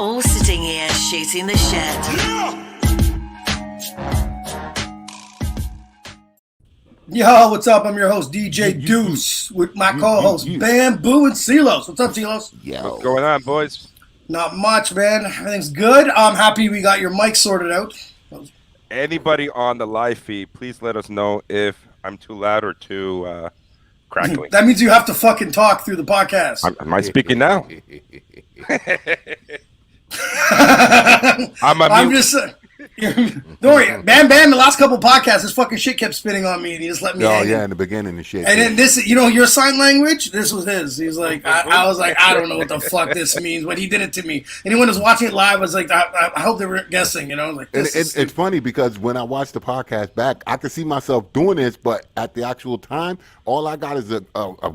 all sitting here shooting the shit. Yo, what's up? I'm your host, DJ Duss, with my co-hosts, Bamboo and Silos. What's up, Silos? Yo. What's going on, boys? Not much, man. Everything's good. I'm happy we got your mic sorted out. Anybody on the live feed, please let us know if I'm too loud or too crackling. That means you have to fucking talk through the podcast. Am I speaking now? I'm just don't worry, Bam, the last couple podcasts, this fucking shit kept spinning on me, and he just let me hang. Yeah, in the beginning and shit. And then this, your sign language, this was his. He's like, I was like, I don't know what the fuck this means, but he did it to me. Anyone who's watching it live was like, I hope they were guessing, like this. It's funny because when I watch the podcast back, I can see myself doing this, but at the actual time, all I got is a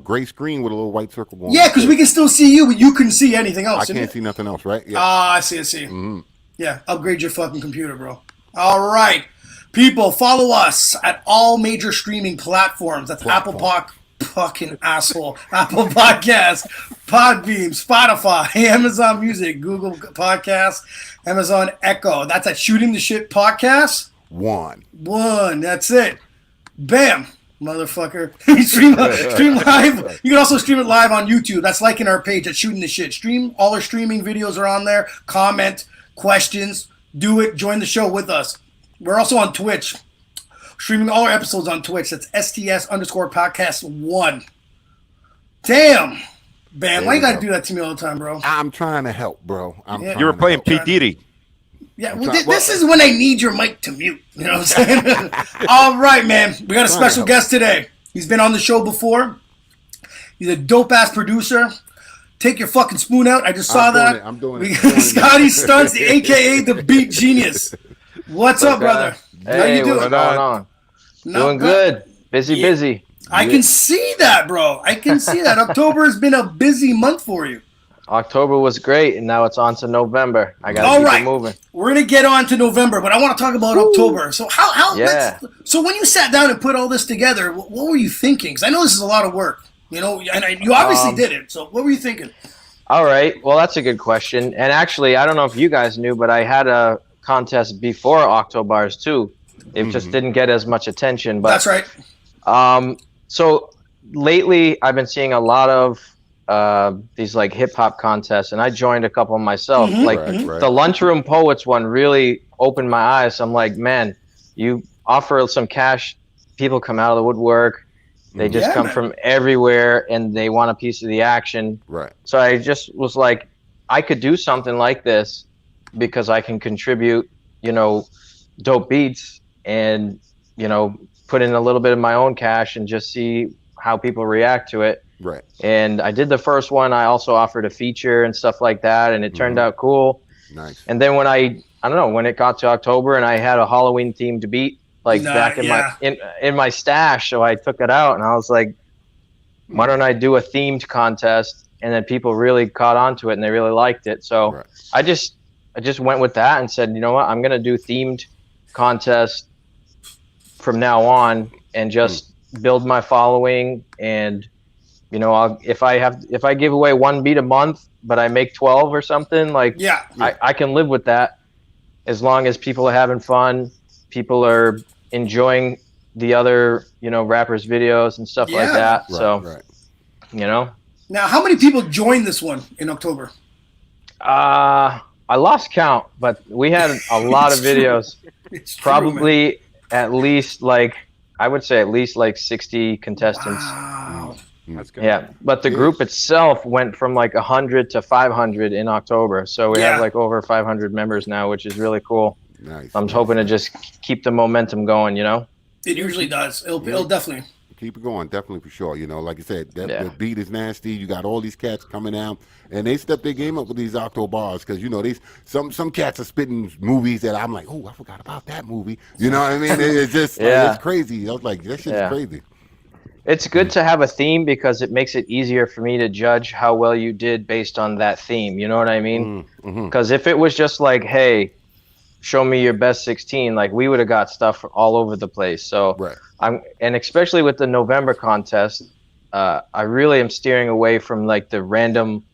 gray screen with a little white circle going. Yeah, because we can still see you, but you couldn't see anything else. I can't see nothing else, right? Yeah. I see. Mm-hmm. Yeah, upgrade your fucking computer, bro. All right. People, follow us at all major streaming platforms. That's Apple fucking asshole. Apple Podcasts, Podbeam, Spotify, Amazon Music, Google Podcasts, Amazon Echo. That's at Shooting the Shit Podcast. One. That's it. Bam. Motherfucker. stream live. You can also stream it live on YouTube. That's liking our page at Shooting the Shit. All our streaming videos are on there. Comment, questions, do it. Join the show with us. We're also on Twitch. Streaming all our episodes on Twitch. That's STS_podcast1. Damn. Bam, why you gotta do that to me all the time, bro? I'm trying to help, bro. You were playing P. Diddy. Yeah, well, this is when I need your mic to mute. You know what I'm saying? All right, man. We got a special guest today. He's been on the show before. He's a dope-ass producer. Take your fucking spoon out. I just saw that. I'm doing it. We got Scotty Stuntz, a.k.a. the Beat Genius. What's up, brother? Hey, how you doing? What's going on? Doing good. Busy. I can see that, bro. I can see that. October has been a busy month for you. October was great, and now it's on to November. I got to keep it moving. We're going to get on to November, but I want to talk about October. So so when you sat down and put all this together, what were you thinking? Because I know this is a lot of work, and you obviously did it. So what were you thinking? All right. Well, that's a good question. And actually, I don't know if you guys knew, but I had a contest before Octobars too. It just didn't get as much attention. But that's right. So lately, I've been seeing a lot of these like hip hop contests, and I joined a couple myself. The Lunchroom Poets one really opened my eyes. I'm like, man, you offer some cash, people come out of the woodwork. They just come from everywhere, and they want a piece of the action. Right. So I just was like, I could do something like this because I can contribute, dope beats and, put in a little bit of my own cash and just see how people react to it. Right. And I did the first one. I also offered a feature and stuff like that, and it turned out cool. Nice. And then when I don't know, when it got to October and I had a Halloween themed beat back in my stash, so I took it out and I was like, why don't I do a themed contest? And then people really caught on to it and they really liked it. So I just went with that and said, you know what, I'm gonna do themed contests from now on and just build my following. And if I give away one beat a month, but I make 12 or something, I can live with that as long as people are having fun, people are enjoying the other, rappers' videos and stuff like that. Now, how many people joined this one in October? I lost count, but we had a lot of videos. It's true, probably at least I would say at least 60 contestants. Wow. That's good. Yeah, but the group itself went from 100 to 500 in October. So we have over 500 members now, which is really cool. Nice. I'm hoping to just keep the momentum going, It usually does. It'll definitely. Keep it going, definitely for sure. Like I said, the beat is nasty. You got all these cats coming out, and they step their game up with these Octobars because these some cats are spitting movies that I'm like, oh, I forgot about that movie. You know what I mean? It's just it's crazy. I was like, that shit's crazy. It's good to have a theme because it makes it easier for me to judge how well you did based on that theme. You know what I mean? Because if it was just hey, show me your best 16, we would have got stuff all over the place. So and especially with the November contest, I really am steering away from the random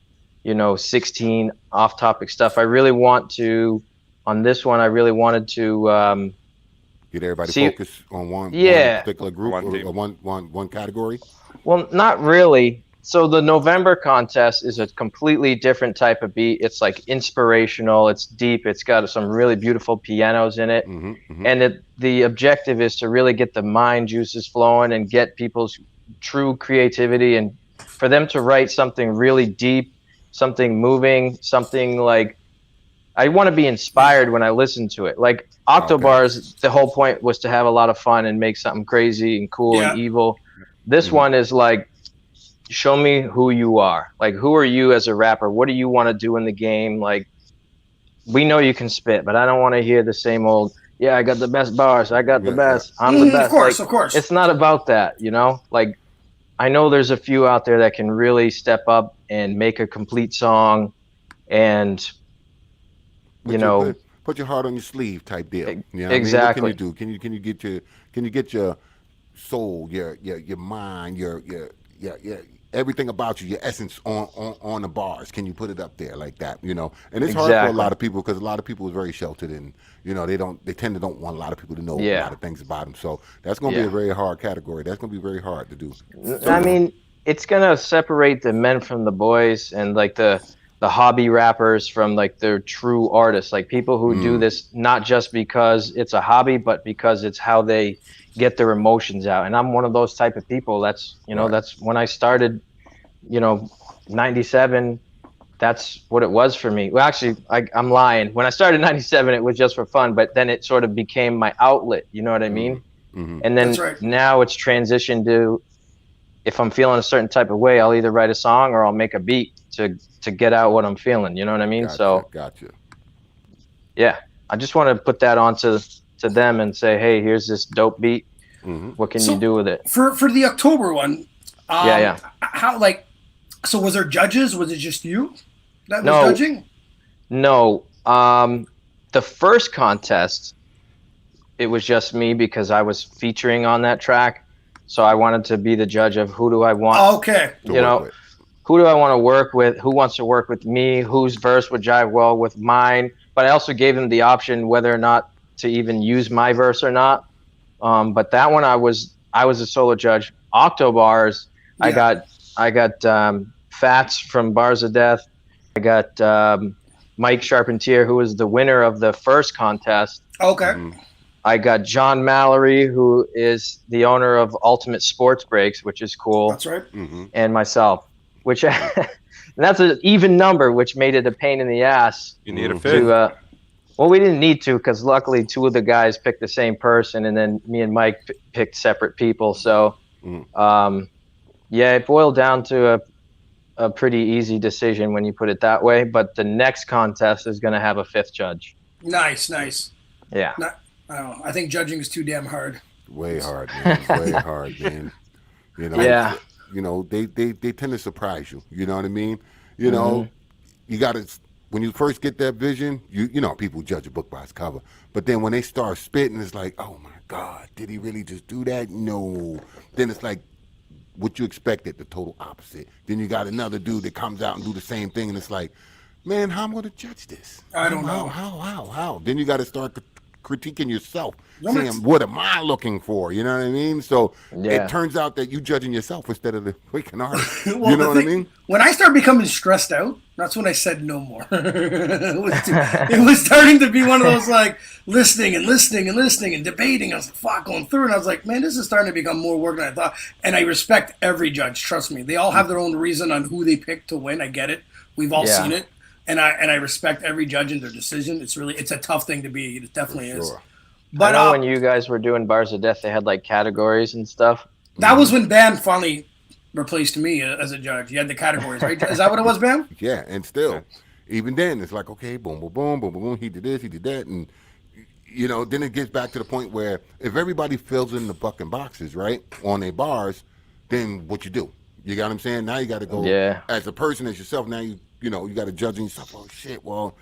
16 off-topic stuff. I really want to, on this one, I really wanted to get everybody focused on one particular group or one category. Well, not really. So the November contest is a completely different type of beat. It's like inspirational. It's deep. It's got some really beautiful pianos in it. And the objective is to really get the mind juices flowing and get people's true creativity and for them to write something really deep, something moving, something like I want to be inspired when I listen to it. Like Octobars, the whole point was to have a lot of fun and make something crazy and cool and evil. This one is like, show me who you are. Like, who are you as a rapper? What do you want to do in the game? Like, we know you can spit, but I don't want to hear the same old, I got the best bars. I got the best. I'm the best. Of course. It's not about that, Like, I know there's a few out there that can really step up and make a complete song and, put your heart on your sleeve type deal. Exactly. What can you do? Can you get your soul, your mind, your everything about you, your essence on the bars? Can you put it up there like that? And it's hard for a lot of people because a lot of people is very sheltered and they tend to don't want a lot of people to know a lot of things about them. So that's going to be a very hard category. That's going to be very hard to do. I mean, it's going to separate the men from the boys and like the hobby rappers from like the true artists, like people who do this not just because it's a hobby, but because it's how they get their emotions out. And I'm one of those type of people. That's that's when I started, 97. That's what it was for me. Well, actually, I'm lying. When I started in 97, it was just for fun, but then it sort of became my outlet. You know what I mean? And then now it's transitioned to, if I'm feeling a certain type of way, I'll either write a song or I'll make a beat to get out what I'm feeling. You know what I mean? Gotcha. Yeah, I just want to put that onto them and say, hey, here's this dope beat. What can you do with it? For the October one, how so was there judges? Was it just you that was judging? No. The first contest, it was just me because I was featuring on that track. So I wanted to be the judge of who do I want. Who do I want to work with? Who wants to work with me? Whose verse would jive well with mine? But I also gave them the option whether or not to even use my verse or not. But that one I was a solo judge. Octobars, I got Fats from Bars of Death. I got Mike Charpentier, who was the winner of the first contest. I got John Mallory, who is the owner of Ultimate Sports Breaks, which is cool. That's right. And myself, which that's an even number, which made it a pain in the ass. You need a fit. Well, we didn't need to because luckily two of the guys picked the same person, and then me and Mike picked separate people. So, it boiled down to a pretty easy decision when you put it that way. But the next contest is going to have a fifth judge. Nice. Yeah. I don't know. I think judging is too damn hard. Way hard, man. Way hard, man. They tend to surprise you. You know what I mean? You got to. When you first get that vision, people judge a book by its cover. But then when they start spitting, it's like, oh my God, did he really just do that? No. Then it's like what you expected, the total opposite. Then you got another dude that comes out and do the same thing, and it's like, man, how am I going to judge this? I don't know. How? Then you got to start critiquing yourself, saying, what am I looking for? You know what I mean? So it turns out that you judging yourself instead of the freaking artist. Well, you know what I mean? When I started becoming stressed out, that's when I said no more. It was starting to be one of those like listening and debating. I was going through, and I was like, man, this is starting to become more work than I thought. And I respect every judge. Trust me, they all have their own reason on who they pick to win. I get it. We've all seen it. And I respect every judge and their decision. It's a tough thing to be. It definitely is. But I know when you guys were doing Bars of Death, they had like categories and stuff. That was when Bam finally replaced me as a judge. You had the categories, right? Is that what it was, Bam? Yeah, and still, even then, it's like, okay, boom, boom, boom, boom, boom. He did this, he did that, and then it gets back to the point where if everybody fills in the fucking boxes, right, on their bars, then what you do? You got what I'm saying? Now you got to go as a person, as yourself. Now you got to judge yourself. Oh shit! Well,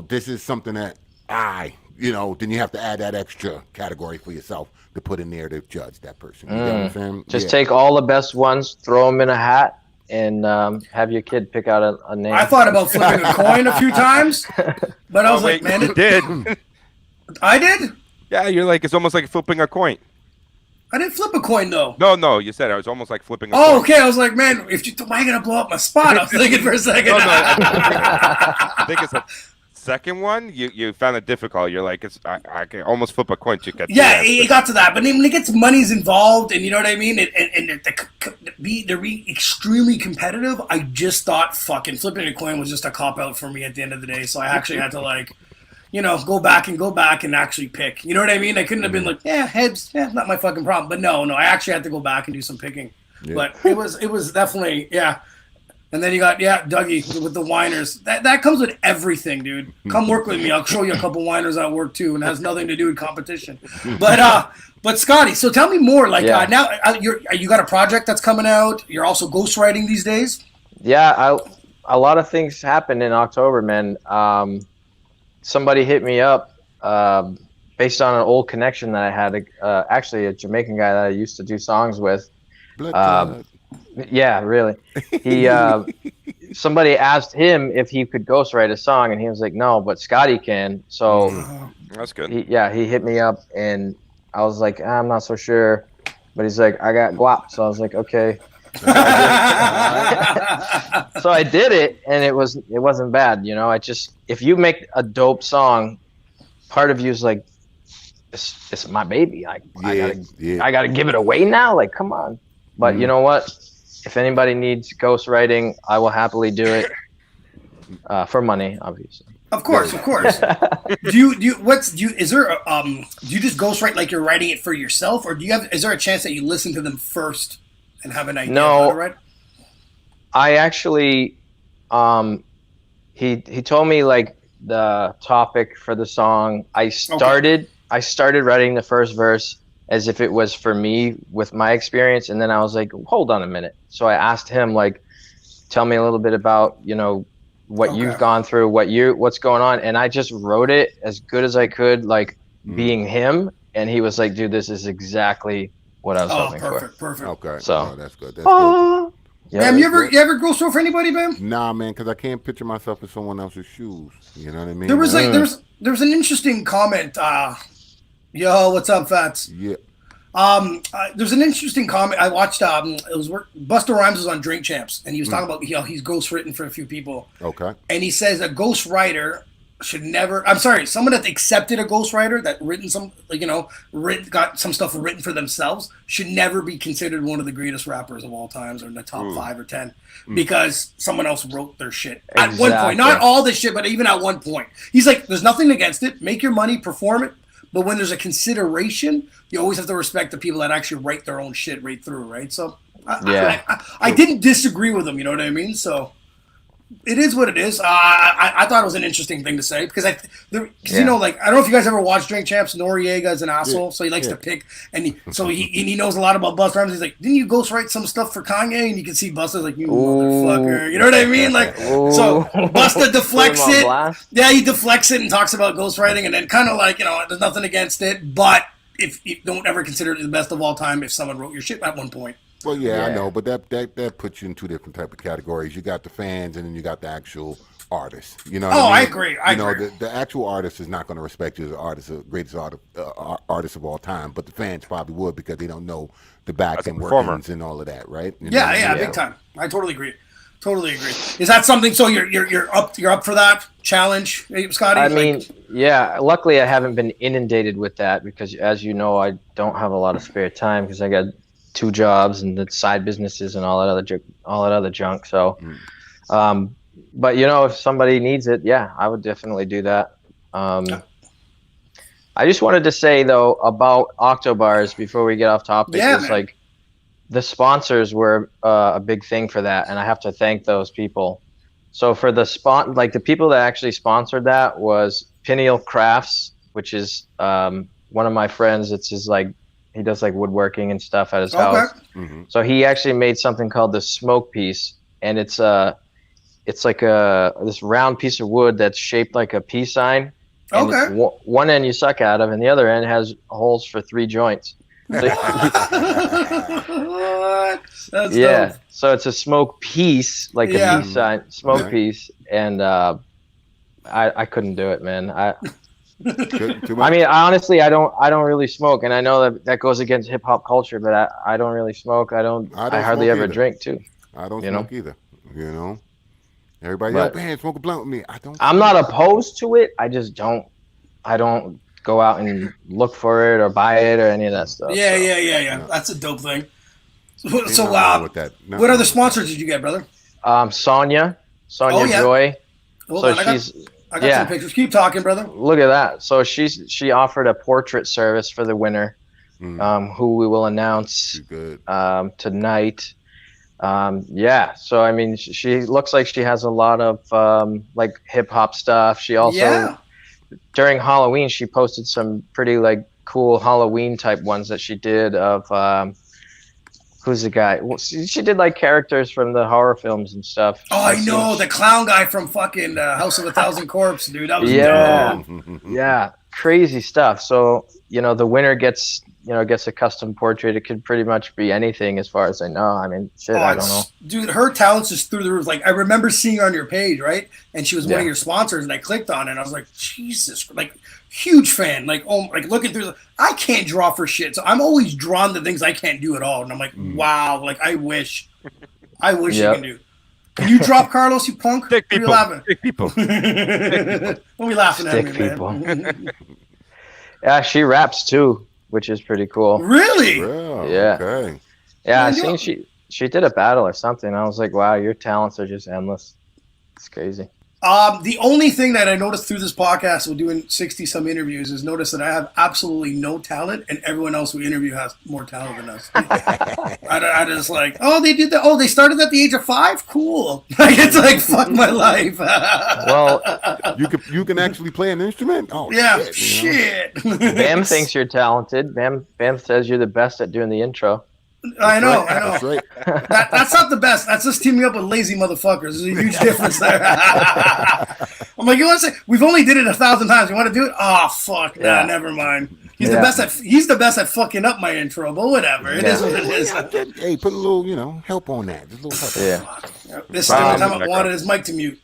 this is something that then you have to add that extra category for yourself to put in there to judge that person. You know what I'm saying? Just take all the best ones, throw them in a hat, and have your kid pick out a name. I thought about flipping a coin a few times, but I was like, man, you did. I did. Yeah, you're like, it's almost like flipping a coin. I didn't flip a coin though. No, you said it was almost like flipping a coin. Oh, okay. I was like, man, am I gonna blow up my spot? I was thinking for a second. I think it's a second one. You found it difficult. You're like, I can almost flip a coin to get. Yeah, it got to that, but when it gets money's involved, and you know what I mean, and they're being extremely competitive. I just thought fucking flipping a coin was just a cop out for me at the end of the day. So I actually had to like, go back and actually pick. You know what I mean? I couldn't have been like, yeah, heads, yeah, not my fucking problem. But no, I actually had to go back and do some picking. Yeah. But it was definitely, yeah. And then you got, Dougie with the whiners. That comes with everything, dude. Come work with me. I'll show you a couple whiners at work too, and it has nothing to do with competition. But Scotty, so tell me more. Like now, you got a project that's coming out. You're also ghostwriting these days. Yeah, a lot of things happened in October, man. Somebody hit me up based on an old connection that I had. Actually, a Jamaican guy that I used to do songs with. Yeah, really. He somebody asked him if he could ghostwrite a song, and he was like, "No, but Scotty can." So that's good. He hit me up, and I was like, "I'm not so sure," but he's like, "I got guap," so I was like, "Okay." So I did it, and it wasn't bad, if you make a dope song, part of you is like, it's my baby. I gotta give it away now. Like, come on. But you know what? If anybody needs ghostwriting, I will happily do it for money, obviously. Of course. Do you just ghostwrite like you're writing it for yourself, or is there a chance that you listen to them first and have an idea of how to write? I actually, he told me like the topic for the song. I started writing the first verse as if it was for me with my experience, and then I was like, hold on a minute. So I asked him, like, tell me a little bit about what you've gone through, what's going on, and I just wrote it as good as I could, like being him, and he was like, dude, this is exactly what I was hoping for. Perfect. Okay. So that's good. That's good. Yeah, Bam, you ever ghost for anybody, Bam? Nah, man, because I can't picture myself in someone else's shoes. You know what I mean? There was an interesting comment. Yo, what's up, Fats? Yeah. There's an interesting comment. I watched. Busta Rhymes was on Drink Champs, and he was talking about he's ghostwritten for a few people. Okay. And he says a ghostwriter should never. I'm sorry, someone that accepted a ghostwriter that got some stuff written for themselves should never be considered one of the greatest rappers of all times or in the top 5 or 10 because someone else wrote their shit at one point. Not all this shit, but even at one point. He's like, there's nothing against it. Make your money, perform it. But when there's a consideration, you always have to respect the people that actually write their own shit right through, right? So I didn't disagree with him, you know what I mean? So it is what it is. I thought it was an interesting thing to say because I don't know if you guys ever watched Drink Champs. Noriega is an asshole, so he likes to pick, and he knows a lot about Busta Rhymes. He's like, didn't you ghostwrite some stuff for Kanye? And you can see Busta's like, you motherfucker, you know what I mean? Like, so Busta deflects it. Yeah, he deflects it and talks about ghostwriting, and then kind of like, there's nothing against it, but if you don't ever consider it the best of all time, if someone wrote your shit at one point. Well, yeah, I know, but that puts you in two different type of categories. You got the fans, and then you got the actual artists. You know? What I mean? I agree. I agree. The actual artist is not going to respect you as an artist, the greatest artist of all time. But the fans probably would because they don't know the back and workings and all of that, right? Yeah, big time. I totally agree. Is that something? So you're up for that challenge, Scotty? I mean, luckily I haven't been inundated with that because, as you know, I don't have a lot of spare time because I got 2 jobs and the side businesses and all that other junk. So, but if somebody needs it, I would definitely do that. I just wanted to say though about Octobars before we get off topic like the sponsors were a big thing for that, and I have to thank those people. So for the the people that actually sponsored that was Pineal Crafts, which is one of my friends. It's his he does woodworking and stuff at his house. Mm-hmm. So he actually made something called the smoke piece, and it's like this round piece of wood that's shaped like a peace sign. And one end you suck out of, and the other end has holes for 3 joints. That's Yeah. dope. So it's a smoke piece, like a peace sign, smoke piece, and I couldn't do it, man. Too much? I mean, honestly, I don't really smoke, and I know that goes against hip hop culture, but I don't really smoke. I hardly smoke ever either. drink too. I don't you know? smoke either. You know, everybody, But- man, smoke a blunt with me. I don't. I'm not opposed to it. I just don't. I don't go out and look for it or buy it or any of that stuff. Yeah, so. yeah. That's a dope thing. Ain't So, nothing wrong with that. Nothing what wrong other with sponsors did you get, brother? Sonia Oh, yeah. Joy. Hold So on, I got yeah. some pictures. Keep talking, brother. Look at that. So she offered a portrait service for the winner, who we will announce She's good. tonight. Yeah. So I mean, she looks like she has a lot of like hip hop stuff. She also during Halloween she posted some pretty like cool Halloween type ones that she did of who's the guy? Well, she did like characters from the horror films and stuff. Oh, I know the clown guy from fucking House of a Thousand Corpse, dude. That was Yeah. dope. Yeah, crazy stuff. So the winner gets a custom portrait. It could pretty much be anything, as far as I know. I mean, shit, I don't know. Dude, her talent's just through the roof. Like, I remember seeing her on your page, right? And she was one of your sponsors, and I clicked on it, and I was like, Jesus, like, huge fan. Like, looking through I can't draw for shit. So I'm always drawn to things I can't do at all. And I'm like, wow, like, I wish you can do. Can you drop, Carlos, you punk? Stick people. Stick people. Don't be laughing at me, people. man. Yeah, she raps too, which is pretty cool. Really? Yeah. Okay. Yeah, I seen she did a battle or something. I was like, wow, your talents are just endless. It's crazy. The only thing that I noticed through this podcast with doing 60-some interviews is notice that I have absolutely no talent, and everyone else we interview has more talent than us. I just like, oh, they did that. Oh, they started at the age of 5? Cool. Like, it's like, fuck my life. Well, you can actually play an instrument? Oh, yeah, shit. Bam thinks you're talented. Bam says you're the best at doing the intro. I know. That's right. That's not the best. That's just teaming up with lazy motherfuckers. There's a huge difference there. I'm like, you want to say we've only did it 1,000 times? You want to do it? Oh fuck, nah, never mind. He's the best at fucking up my intro, but whatever. It is what it is. Hey, put a little, help on that. Just a little help. Yeah. This is the only time I wanted his mic to mute.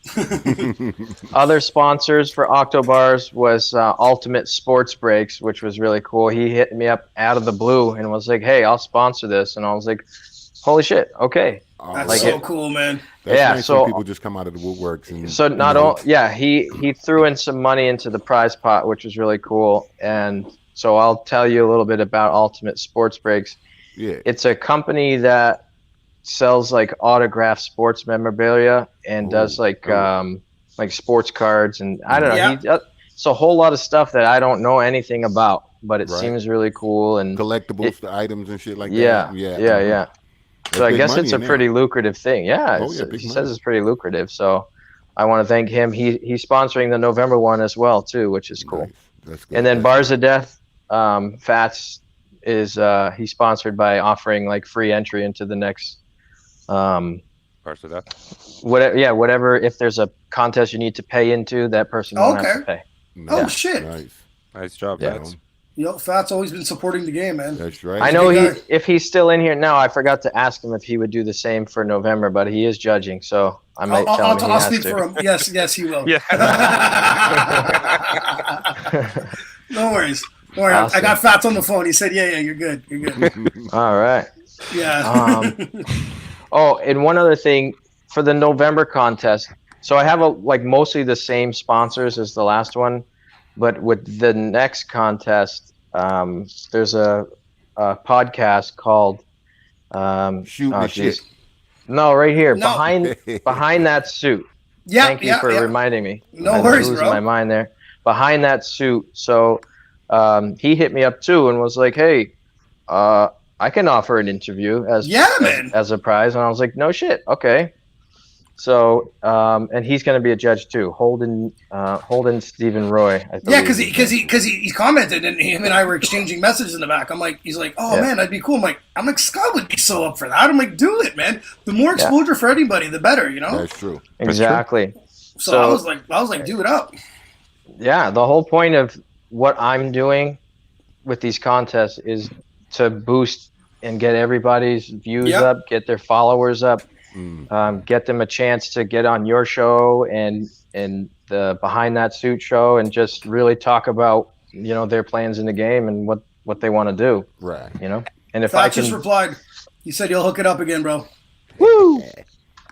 Other sponsors for Octobars was Ultimate Sports Breaks, which was really cool. He hit me up out of the blue and was like, "Hey, I'll sponsor this," and I was like, "Holy shit, okay." That's so cool, man. That's nice so when people just come out of the woodworks. And, so not only, he threw in some money into the prize pot, which was really cool. And so I'll tell you a little bit about Ultimate Sports Breaks. Yeah, it's a company that sells like autographed sports memorabilia and does like sports cards, and I don't know. It's a whole lot of stuff that I don't know anything about, but it seems really cool and collectibles, the items and shit like that. Yeah. So I guess it's a pretty lucrative thing. Yeah, he says it's pretty lucrative. So I want to thank him. He's sponsoring the November one as well too, which is cool. Nice. That's good. And then Bars of Death, Fats is he's sponsored by offering like free entry into the next Bars of Death. Whatever. If there's a contest you need to pay into, that person won't have to pay. Oh shit! Nice job, Fats. Fat's always been supporting the game, man. That's right. I know if he's still in here now. I forgot to ask him if he would do the same for November, but he is judging, so I might tell him I'll speak for him. Yes, he will. Yeah. No worries. Don't worry. I got Fats on the phone. He said, "Yeah, you're good. You're good." All right. Yeah. And one other thing for the November contest. So I have mostly the same sponsors as the last one. But with the next contest, there's a podcast called Shoot the Shit. No, right here behind that suit. Yeah, Thank you for reminding me. No worries, losing bro. my mind there. Behind that suit. So he hit me up too and was like, "Hey, I can offer an interview as a prize." And I was like, "No shit, okay." So, and he's going to be a judge too. Holden Stephen Roy. Yeah, because he commented and him and I were exchanging messages in the back. He's like, "Oh man, that'd be cool." I'm like, Scott would be so up for that. I'm like, do it, man. The more exposure for anybody, the better, you know. That's true. Exactly. So I was like, do it up. Yeah, the whole point of what I'm doing with these contests is to boost and get everybody's views Yep. up, get their followers up, Mm. get them a chance to get on your show and the Behind That Suit show, and just really talk about, you know, their plans in the game and what they want to do. Right. You know, and if Fat I just can, replied. He said you'll hook it up again, bro. woo.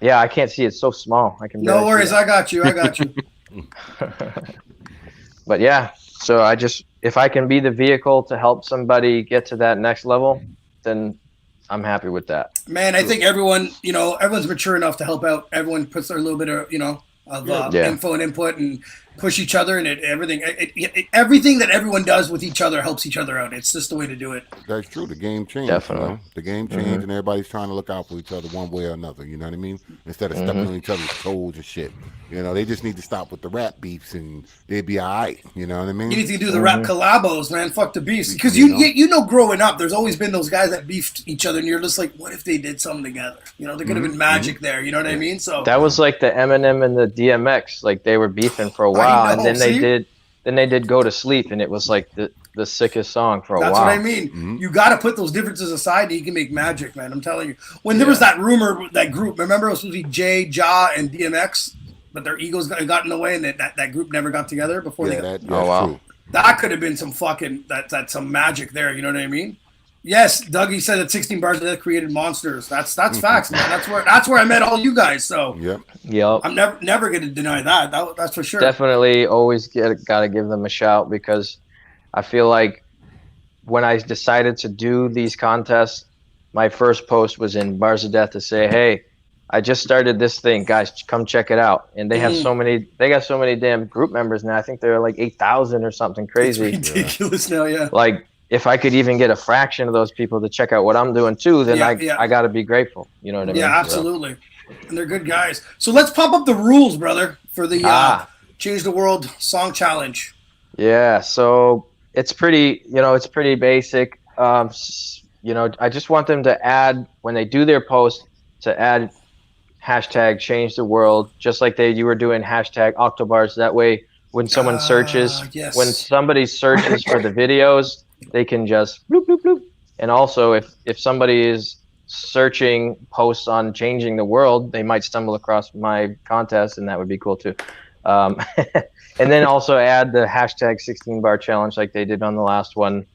Yeah, I can't see. It's so small. I can. No barely see worries, that. I got you. I got you. But yeah, so if I can be the vehicle to help somebody get to that next level, then I'm happy with that. Man, I think everyone, everyone's mature enough to help out. Everyone puts their little bit of, Yeah. info and input and push each other, and everything that everyone does with each other helps each other out. It's just the way to do it. That's true. The game changed. Definitely. You know? The game changed, and everybody's trying to look out for each other one way or another. You know what I mean? Instead of stepping on each other's toes and shit. You know, they just need to stop with the rap beefs, and they'd be all right. You know what I mean? You need to do the rap collabos, man. Fuck the beefs. Because You know? you know, growing up, there's always been those guys that beefed each other, and you're just like, what if they did something together? You know, there could have been magic there. You know what I mean? So That was like the Eminem and the DMX. Like they were beefing for a while, know, and then see? they did Go to Sleep, and it was like the sickest song for a That's while. what I mean. You got to put those differences aside, and you can make magic, man. I'm telling you. When there was that rumor, that group, remember it was supposed to be Jay, Ja, and DMX, but their egos got in the way, and that group never got together before they got. That's wow. true. That could have been some fucking that's some magic there. You know what I mean? Yes, Dougie said that 16 bars of death created monsters. That's facts, man. That's where I met all you guys. So Yep. I'm never going to deny that. That's for sure. Definitely always got to give them a shout, because I feel like when I decided to do these contests, my first post was in Bars of Death to say, hey, I just started this thing, guys, come check it out. And they have they got so many damn group members now. I think they're like 8,000 or something crazy. It's ridiculous now, yeah. Like, if I could even get a fraction of those people to check out what I'm doing too, then I got to be grateful. You know what I mean? Yeah, absolutely. And they're good guys. So let's pop up the rules, brother, for the Change the World Song Challenge. Yeah, so it's pretty basic. I just want them to add, when they do their post, to add hashtag Change the World, just like you were doing hashtag Octobars. That way, when someone searches, when somebody searches for the videos, they can just bloop, bloop, bloop. And also, if somebody is searching posts on changing the world, they might stumble across my contest, and that would be cool too. And then also add the hashtag 16 bar challenge like they did on the last one.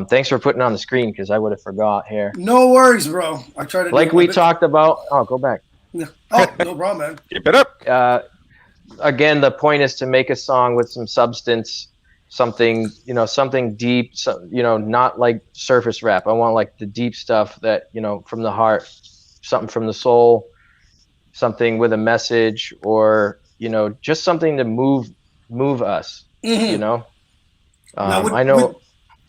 Thanks for putting on the screen, because I would have forgot here. No worries, bro. I try to like we talked about. Oh, go back. Oh, no problem, man. Keep it up. Again, the point is to make a song with some substance, something deep, not like surface rap. I want like the deep stuff that, from the heart, something from the soul, something with a message, or, just something to move us, Now, I know.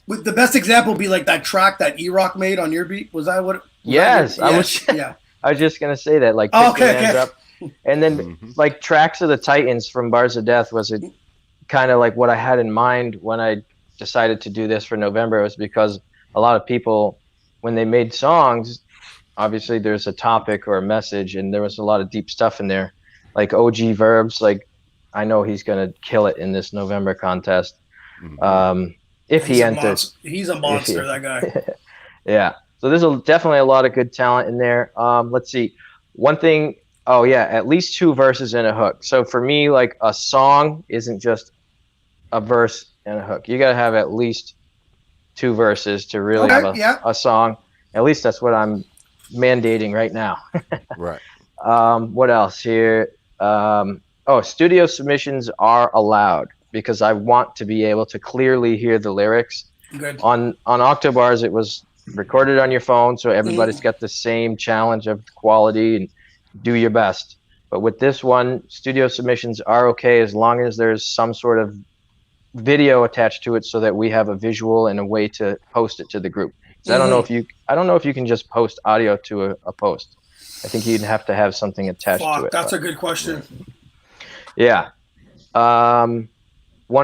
Would the best example be like that track that E-Rock made on your beat? Was that what? Yes, I was. Yeah. I was just gonna say that, like, okay. Up. And then like Tracks of the Titans from Bars of Death was kind of like what I had in mind when I decided to do this for November. It was because a lot of people, when they made songs, obviously there's a topic or a message, and there was a lot of deep stuff in there, like OG Verbs. Like, I know he's gonna kill it in this November contest. If he enters, he's a monster, that guy. Yeah. So there's definitely a lot of good talent in there. Let's see. One thing. Oh yeah, at least 2 verses and a hook. So for me, like, a song isn't just a verse and a hook. You got to have at least 2 verses to really have a song. At least that's what I'm mandating right now. Right. What else here? Studio submissions are allowed, because I want to be able to clearly hear the lyrics. Good. On Octobars, it was recorded on your phone, so everybody's got the same challenge of quality and do your best. But with this one, studio submissions are okay as long as there's some sort of video attached to it, so that we have a visual and a way to post it to the group. So I don't know if you can just post audio to a post. I think you'd have to have something attached to it. That's a good question. Yeah. One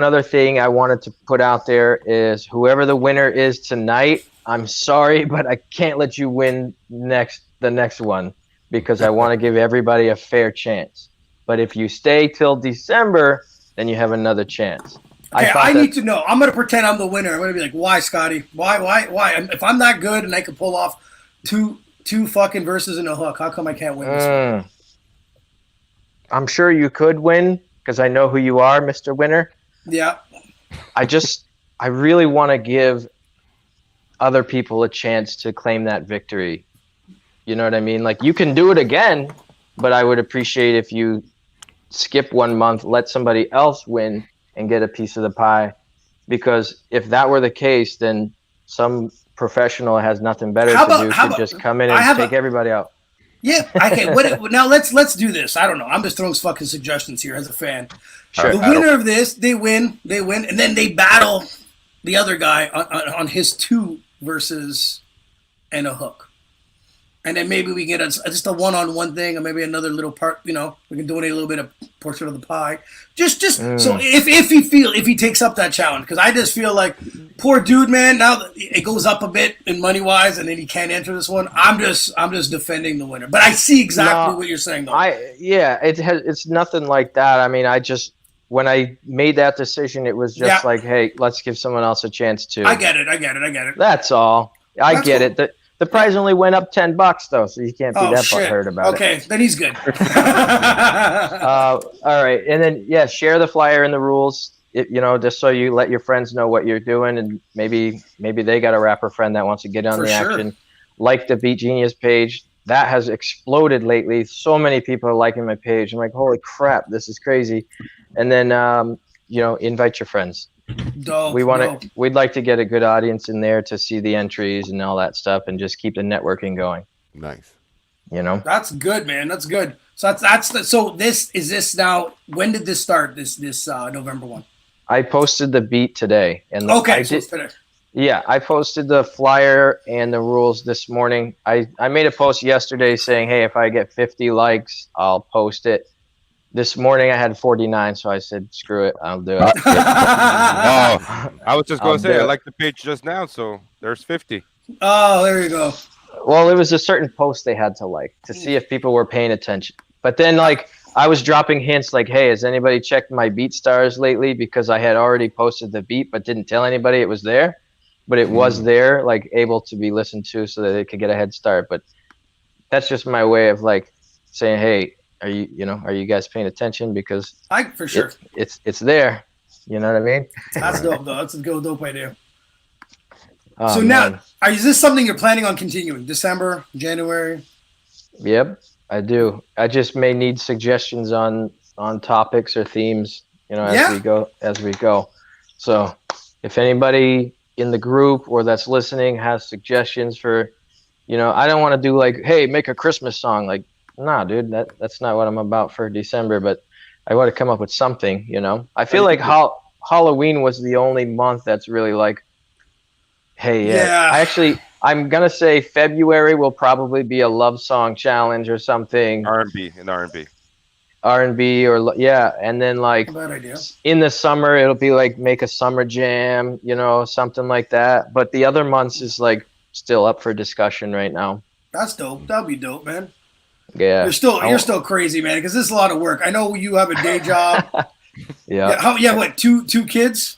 other thing I wanted to put out there is, whoever the winner is tonight, I'm sorry, but I can't let you win the next one, because I want to give everybody a fair chance. But if you stay till December, then you have another chance. Okay, I need to know. I'm going to pretend I'm the winner. I'm going to be like, why, Scotty? Why? If I'm that good and I can pull off two fucking verses in a hook, how come I can't win this one? I'm sure you could win because I know who you are, Mr. Winner. Yeah. I really want to give other people a chance to claim that victory. You know what I mean? Like, you can do it again, but I would appreciate if you skip 1 month, let somebody else win and get a piece of the pie. Because if that were the case, then some professional has nothing better to just come in and take everybody out. Yeah. Okay. Now let's do this. I don't know. I'm just throwing fucking suggestions here as a fan. Sure. The winner of this, they win, and then they battle the other guy on his 2 verses and a hook. And then maybe we get just a one-on-one thing, or maybe another little part. We can donate a little bit of portion of the pie. Just so if he takes up that challenge, because I just feel like poor dude, man. Now that it goes up a bit in money wise, and then he can't enter this one. I'm just defending the winner. But I see exactly what you're saying, though. It's nothing like that. I mean, when I made that decision, it was just like, hey, let's give someone else a chance too. I get it. That's all. I get it. The prize only went up $10 though, so you can't be that butthurt about it. Okay, then he's good. All right, and then share the flyer and the rules. Just so you let your friends know what you're doing, and maybe they got a rapper friend that wants to get on the action. Like the Beat Genius page, that has exploded lately. So many people are liking my page. I'm like, holy crap, this is crazy. And then invite your friends. We'd like to get a good audience in there to see the entries and all that stuff, and just keep the networking going. Nice. That's good, man. That's good. So this now. When did this start? This November 1. I posted the beat today, and today. Yeah, I posted the flyer and the rules this morning. I made a post yesterday saying, hey, if I get 50 likes, I'll post it. This morning I had 49, so I said, screw it, I'll do it. I was just going to say, I like the page just now, so there's 50. Oh, there you go. Well, it was a certain post they had to like to see if people were paying attention. But then, I was dropping hints like, hey, has anybody checked my beat stars lately? Because I had already posted the beat, but didn't tell anybody it was there. But it was there, able to be listened to so that they could get a head start. But that's just my way of saying, hey, are you guys paying attention? Because for sure it's there. You know what I mean? That's dope, though. That's a dope idea. Oh, now, is this something you're planning on continuing? December, January? Yep, I do. I just may need suggestions on topics or themes, as we go. So if anybody in the group or that's listening has suggestions for, I don't want to do hey, make a Christmas song. Nah, dude, that's not what I'm about for December, but I want to come up with something, I feel like Halloween was the only month that's really hey, I'm going to say February will probably be a love song challenge or something. R&B. R&B and then bad idea. In the summer it'll be make a summer jam, something like that. But the other months is still up for discussion right now. That's dope. That'll be dope, man. Yeah. You're still crazy, man, because this is a lot of work. I know you have a day job. What, two kids?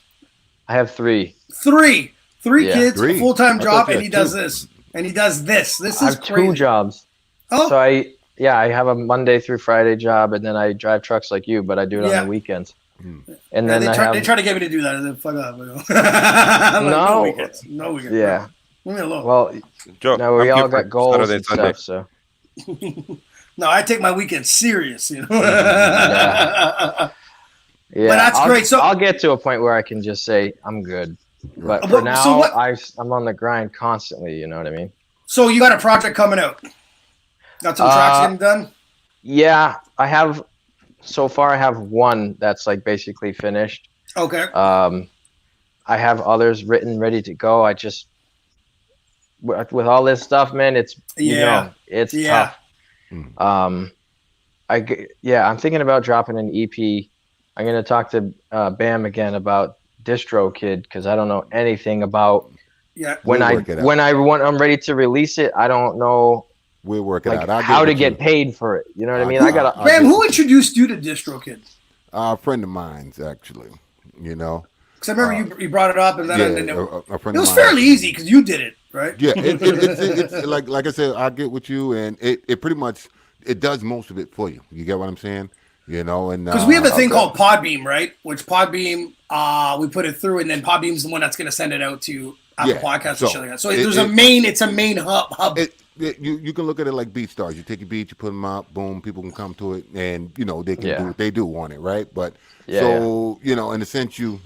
I have three. Three kids, a full-time job, and he does two. This. And he does this. This I is have crazy. 2 jobs. Oh. So I have a Monday through Friday job, and then I drive trucks like you, but I do it on the weekends. And then they try to get me to do that, and then fuck up. No weekends. Yeah. Leave me alone. Well, Joe, we all got goals and stuff, so. No, I take my weekend serious, Yeah, but that's great. So I'll get to a point where I can just say I'm good. But for now, I'm on the grind constantly. You know what I mean? So you got a project coming out? Got some tracks getting done? Yeah, I have. So far, I have one that's basically finished. Okay. I have others written, ready to go. I just with all this stuff, man, it's tough. I'm thinking about dropping an EP. I'm gonna talk to Bam again about DistroKid because I don't know anything about. Yeah. When I'm ready to release it, I don't know. We'll work it out. How to get paid for it? You know what I mean? Bam, who introduced you to DistroKid? A friend of mine's actually. Because I remember you brought it up, and then, a friend it was of mine, fairly easy because you did it, right? Yeah, it's like I said, I get with you, and it pretty much it does most of it for you. You get what I'm saying? You know, and because we have a thing called Podbeam, right? Which Podbeam, we put it through, and then Podbeam's the one that's going to send it out to Apple Podcasts and shit like that. So it's a main hub. You can look at it like BeatStars. You take your beat, you put them up, boom, people can come to it, and you know they can do what they do on it, right? But you know, in a sense, you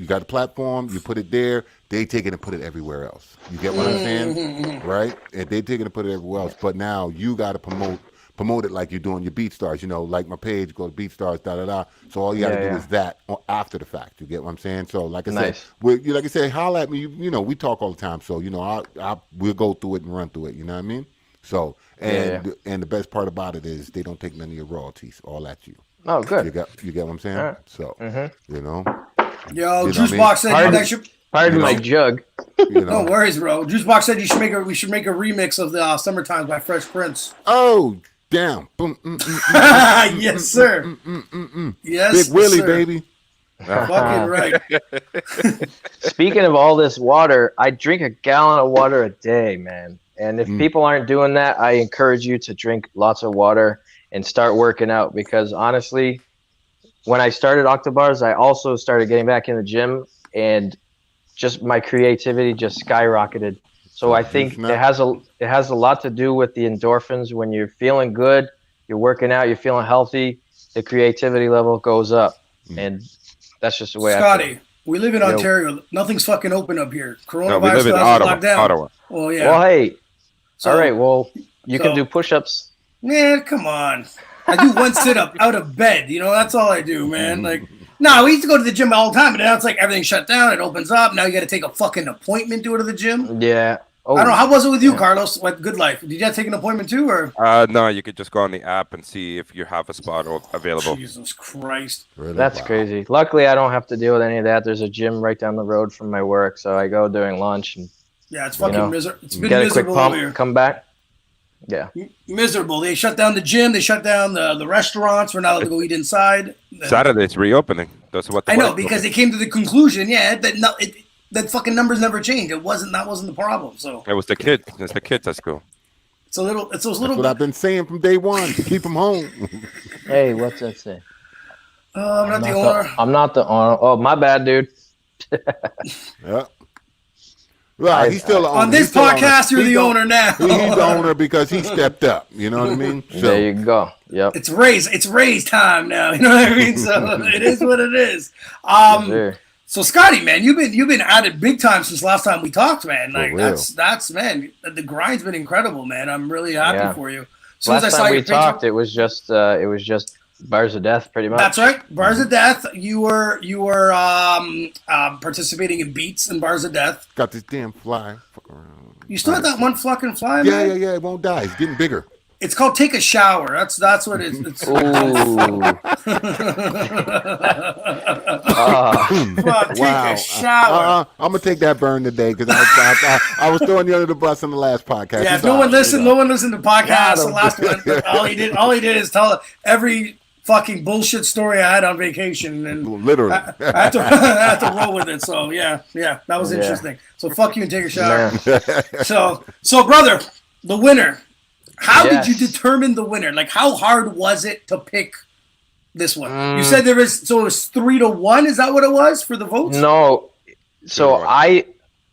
got a platform, you put it there, they take it and put it everywhere else. You get what I'm saying, right? And they take it and put it everywhere else. But now you got to promote it like you're doing your BeatStars. You know, like my page, go to BeatStars, da. So all you got to do is that after the fact. You get what I'm saying? So like I said, like I said, holla at me. You know, we talk all the time. So you know, we'll go through it and run through it. You know what I mean? So and the best part about it is they don't take none of your royalties. All that's you. Oh, good. You get what I'm saying? Right. So you know. Yo, Juicebox said pardon my jug. You know. No worries, bro. Juicebox said we should make a remix of the "Summertime" by Fresh Prince. Oh. Down. Boom. Yes, sir. Yes, Big Willie, sir. baby. Fucking right. Speaking of all this water, I drink a gallon of water a day, man. And if people aren't doing that, I encourage you to drink lots of water and start working out. Because honestly, when I started Octobars, I also started getting back in the gym, and just my creativity just skyrocketed. So I think it has a lot to do with the endorphins. When you're feeling good, you're working out, you're feeling healthy, the creativity level goes up, and that's just the way Scotty, I feel. we live in Ontario. Nothing's fucking open up here. Coronavirus no, we live in Ottawa. Well, yeah. Well, hey, all right. Well, you can do push-ups. Man, come on. I do one sit-up out of bed. You know, that's all I do, man. Like, no, we used to go to the gym all the time, but now it's like everything's shut down. It opens up. Now you got to take a fucking appointment to go to the gym. Yeah. Oh, I don't know. How was it with you, Carlos? Like, Good Life? Did you have to take an appointment too, or? No, you could just go on the app and see if you have a spot available. Jesus Christ. Really? That's crazy. Luckily, I don't have to deal with any of that. There's a gym right down the road from my work, so I go during lunch. And, yeah, it's fucking miserable. It's been get a miserable quick pump, over here. come back. Yeah. Miserable. They shut down the gym. They shut down the restaurants. We're not allowed to go eat inside. Saturday's reopening. That's what I know, because they came to the conclusion, that fucking numbers never changed. That wasn't the problem. So it was the kid. It's the kids at school. It's those That's little. what I've been saying from day one. Keep them home. Hey, what's that say? I'm not the owner. I'm not the owner. Oh, my bad, dude. Yeah. Well, he's still the owner. On this podcast, you're the owner now. He's the owner because he stepped up. You know what I mean? So, there you go. Yep. It's raise time now. You know what I mean? So it is what it is. Sure. So Scotty, man, you've been at it big time since last time we talked, man. Like that's man, the grind's been incredible, man. I'm really happy for you. So last time we talked, it was just Bars of Death, pretty much. That's right, Bars of Death. You were participating in beats and Bars of Death. got this damn fly. Fuck around. You still have that one fucking fly, man? Yeah. It won't die. It's getting bigger. It's called Take a Shower. That's what it's. Ooh. Take a shower. I'm gonna take that burn today because I was throwing you under the bus on the last podcast. Yeah, no one listened to podcasts. The last one. All he did is tell every fucking bullshit story I had on vacation, and literally, I had to roll with it. So yeah, that was interesting. So fuck you and take a shower. So brother, the winner. How did you determine the winner? Like, how hard was it to pick this one? You said it was 3-1. Is that what it was for the votes? No. So I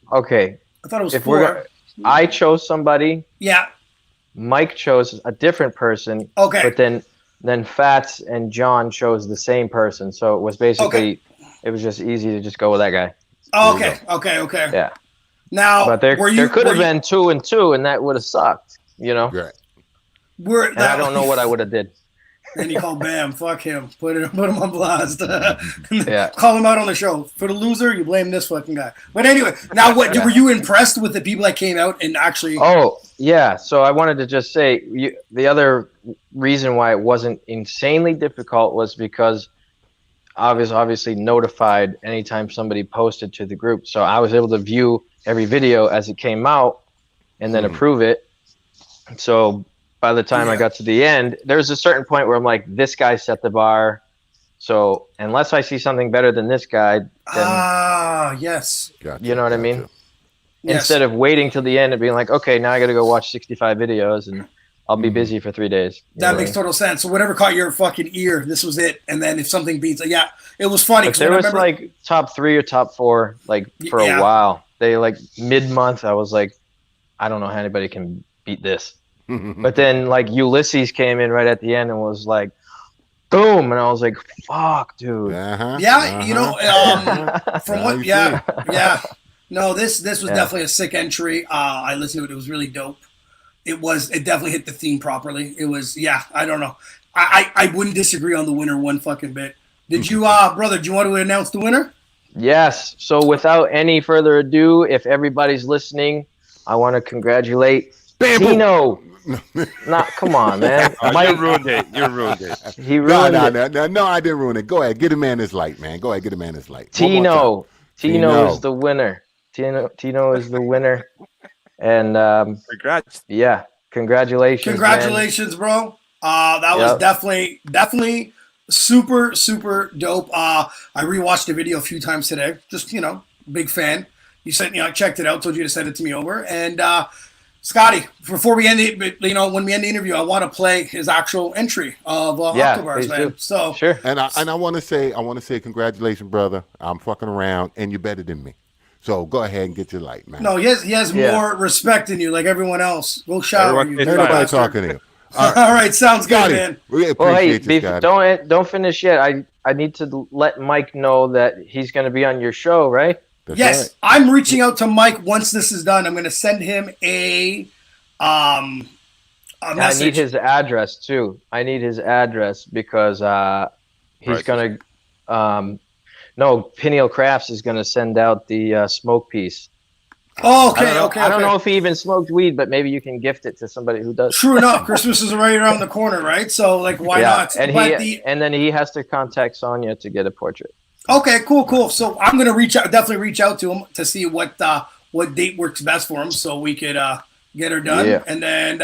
thought it was 4. I chose somebody. Yeah. Mike chose a different person. Okay. But then Fats and John chose the same person. So it was basically it was just easy to just go with that guy. Oh, okay. Yeah. Now, but there could have been 2 and 2, and that would have sucked. You know, right? And I don't know what I would have did. Then you call Bam, fuck him, put him on blast. Yeah, call him out on the show. For the loser, you blame this fucking guy. But anyway, now what? Were you impressed with the people that came out and actually? Oh yeah. So I wanted to just say the other reason why it wasn't insanely difficult was because I was obviously notified anytime somebody posted to the group, so I was able to view every video as it came out and then approve it. So by the time I got to the end, there was a certain point where I'm like, this guy set the bar. So unless I see something better than this guy, then yes. Gotcha, you know what I mean? Yes. Instead of waiting till the end and being like, okay, now I got to go watch 65 videos and I'll be busy for 3 days. That makes total sense. So whatever caught your fucking ear, this was it. And then if something beats, it was funny. But there was like top 3 or top 4, like for a while. They like mid-month, I was like, I don't know how anybody can beat this. But then like Ulysses came in right at the end and was like, boom, and I was like, fuck, dude. You know, from what, no, this was definitely a sick entry. I listened to it. It was really dope. It definitely hit the theme properly. It was, I don't know. I wouldn't disagree on the winner one fucking bit. Did you, brother, do you want to announce the winner? Yes. So without any further ado, if everybody's listening, I want to congratulate Tino. Come on, man. You ruined it. He ruined it. No, I didn't ruin it. Go ahead. Get a man his light, man. Go ahead. Get a man his light. Tino is the winner. Tino is the winner. And congrats. Yeah, congratulations. Congratulations, bro. That was definitely super, super dope. I rewatched the video a few times today. Just, big fan. You said, I checked it out, told you to send it to me over. And Scotty, before we end it, when we end the interview, I want to play his actual entry of Octobars, man. Do. So sure. And I want to say congratulations, brother. I'm fucking around, and you're better than me. So go ahead and get your light, man. No, he has more respect than you, like everyone else. Go shower. Ain't nobody talking to you. All right, sounds good, man. We appreciate you, Scotty. Don't finish yet. I need to let Mike know that he's going to be on your show, right? That's yes, right. I'm reaching out to Mike once this is done. I'm going to send him a message. I need his address too. I need his address because he's going to. No, Pineal Crafts is going to send out the smoke piece. Oh, okay, I don't know if he even smoked weed, but maybe you can gift it to somebody who does. True enough, Christmas is right around the corner, right? So, why not? And and then he has to contact Sonia to get a portrait. Okay, cool. So I'm gonna definitely reach out to him to see what date works best for him, so we could get her done, and then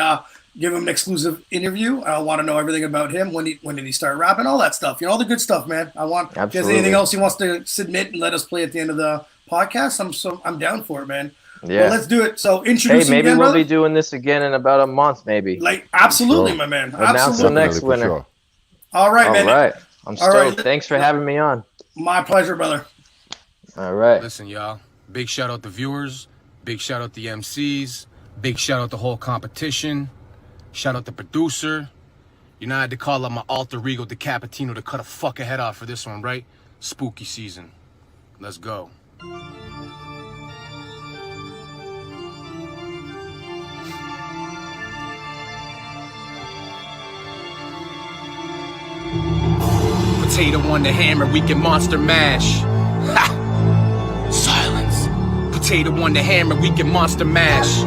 give him an exclusive interview. I want to know everything about him. When did he start rapping? All that stuff. All the good stuff, man. If there's anything else he wants to submit and let us play at the end of the podcast, I'm down for it, man. Yeah, well, let's do it. So introduce. Hey, maybe again, we'll brother. be doing this again in about a month, maybe. Absolutely, my man. Announce the next winner. Sure. All right, man. All right. I'm stoked. Thanks for having me on. My pleasure, brother. All right. Listen, y'all. Big shout out to viewers. Big shout out to the MCs. Big shout out the whole competition. Shout out the producer. I had to call up my alter ego, the Cappuccino, to cut a fucking head off for this one, right? Spooky season. Let's go. Potato on the hammer, we can monster mash. Ha! Silence. Potato on the hammer, we can monster mash.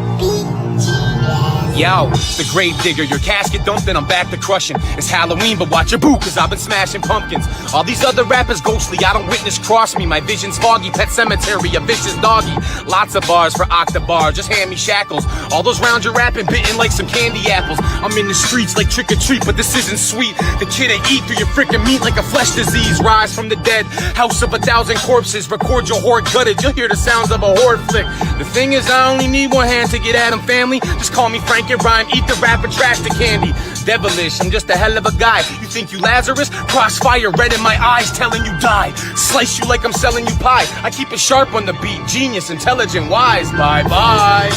Yo, the grave digger, your casket dumped and I'm back to crushing. It's Halloween, but watch your boo, cause I've been smashing pumpkins. All these other rappers ghostly, I don't witness cross me. My vision's foggy, pet cemetery, a vicious doggy. Lots of bars for Octobar, just hand me shackles. All those rounds you're rapping, bitten like some candy apples. I'm in the streets like trick or treat, but this isn't sweet. The kid I eat through your freaking meat like a flesh disease. Rise from the dead, house of 1,000 corpses. Record your horde gutted, you'll hear the sounds of a horde flick. The thing is, I only need one hand to get at him, family. Just call me Frank and Rhyme, eat the rap and trash the candy. Devilish, I'm just a hell of a guy. You think you Lazarus? Crossfire red in my eyes telling you die. Slice you like I'm selling you pie. I keep it sharp on the beat, genius, intelligent, wise. Bye-bye.